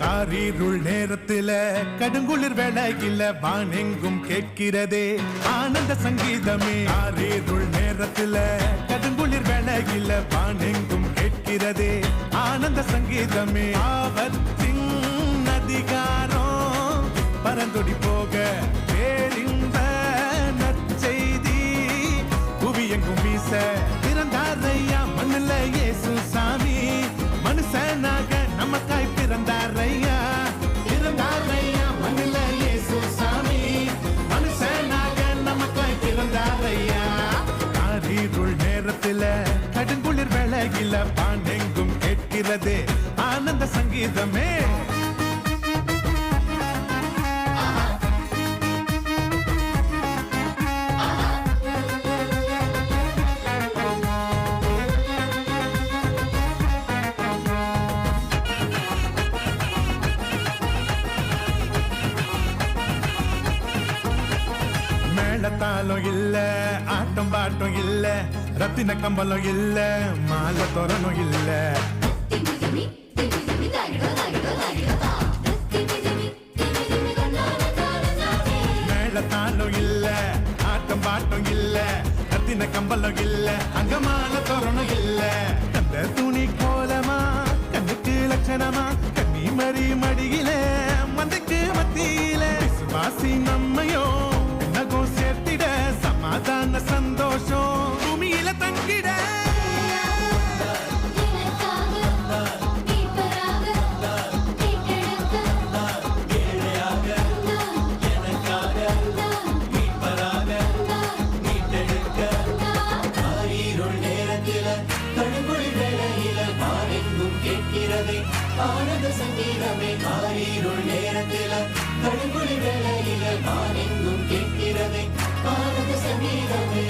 காரிருள் நேரத்தில கடுங்குளிர் வேளையில வானெங்கும் கேட்கிறதே ஆனந்த சங்கீதமே. காரிருள் நேரத்தில கடுங்குளிர் வேளையில வானெங்கும் கேட்கிறதே ஆனந்த சங்கீதமே. ஆபத்தின் அதிகாரம் பரந்தொடி போக பேரின்ப நற்செய்தி புவியெங்கும் வீச பிறந்தாரையா மண்ணுல இயேசு சாமி. மனுஷனாக நமக்காய் பிறந்தாரையா பிறந்தாரையா மண்ணுல இயேசு சாமி. மனுஷனாக நமக்காய் பிறந்தாரையா. காரிருள் நேரத்தில கடுங்குளிர் வேளையில பாண்டெங்கும் கேட்கிறதே ஆனந்த சங்கீதமே. மேளத்தாலும் இல்ல ஆட்டம் பாட்டம் இல்ல ரத்தின கம்பலம் இல்ல மாலை தோரணும் இல்ல. மேளத்தாலும் இல்ல ஆட்டம் பாட்டம் இல்ல ரத்தின கம்பலம் இல்ல அங்க மாலை தோரணும் இல்ல. அந்த துணி கோலமா கண்ணுக்கு லட்சணமா கண்ணி மறி மடியில மந்தைக்கு மத்தியில விசுவாசி நம்மையோ சேர்த்திட சமாதான சந்தோஷம் பூமியில தங்கிட. ஆனந்த சங்கீதமே. காரிருள் நேரத்தில கடுங்குளிர் வேளையில வானெங்கும் கேட்கிறதே ஆனந்த சங்கீதமே.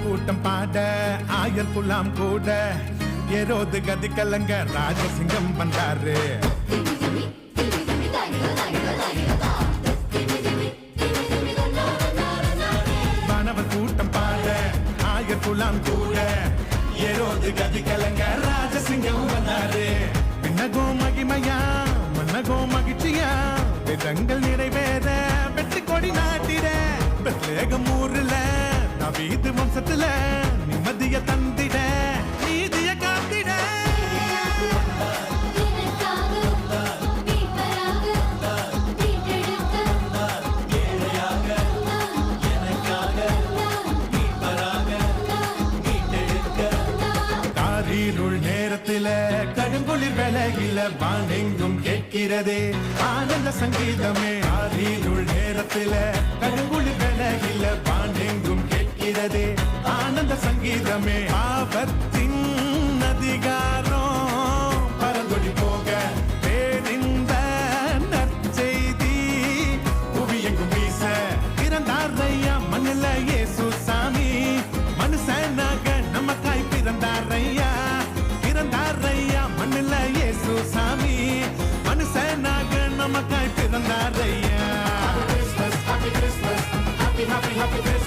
கூட்டம் பாட ஆயர் குலாம் கூட ஏரோது கதி கலங்க ராஜசிங்கம் வந்தாரு. மாணவர் கூட்டம் பாட ஆயர் குலாம் கூட ஏரோது கதி கலங்க ராஜசிங்கம் வந்தாரு. பின்னகோ மகிமையா மன்னகோ மகிழ்ச்சியா விதங்கள் நிறைவேற வெற்றி கொடி நாட்டிட பெத்லேகம் ஊர்ல வீது வம்சத்துல நிம்மதிய தந்திட நீதிய காத்திட. காரிருள் நேரத்தில கடுங்குளிர் வேளையில வானெங்கும் கேட்கிறதே ஆனந்த சங்கீதமே. காரிருள் நேரத்தில கடுங்குளிர் வேளையில வானெங்கும் கேட்கிறதே ஆனந்த சங்கீதமே. ஆபத்தின் அதிகாரம் பரந்தொடி போக பேரின்ப நற்செய்தி புவியெங்கும் வீச பிறந்தாரையா மண்ணுல இயேசு சாமி. மனுஷனாக நமக்காய் பிறந்தாரையா பிறந்தாரையா மண்ணுல இயேசு சாமி. மனுஷனாக நமக்காய் பிறந்தாரையா. Happy Christmas, happy Christmas, happy happy happy Christmas.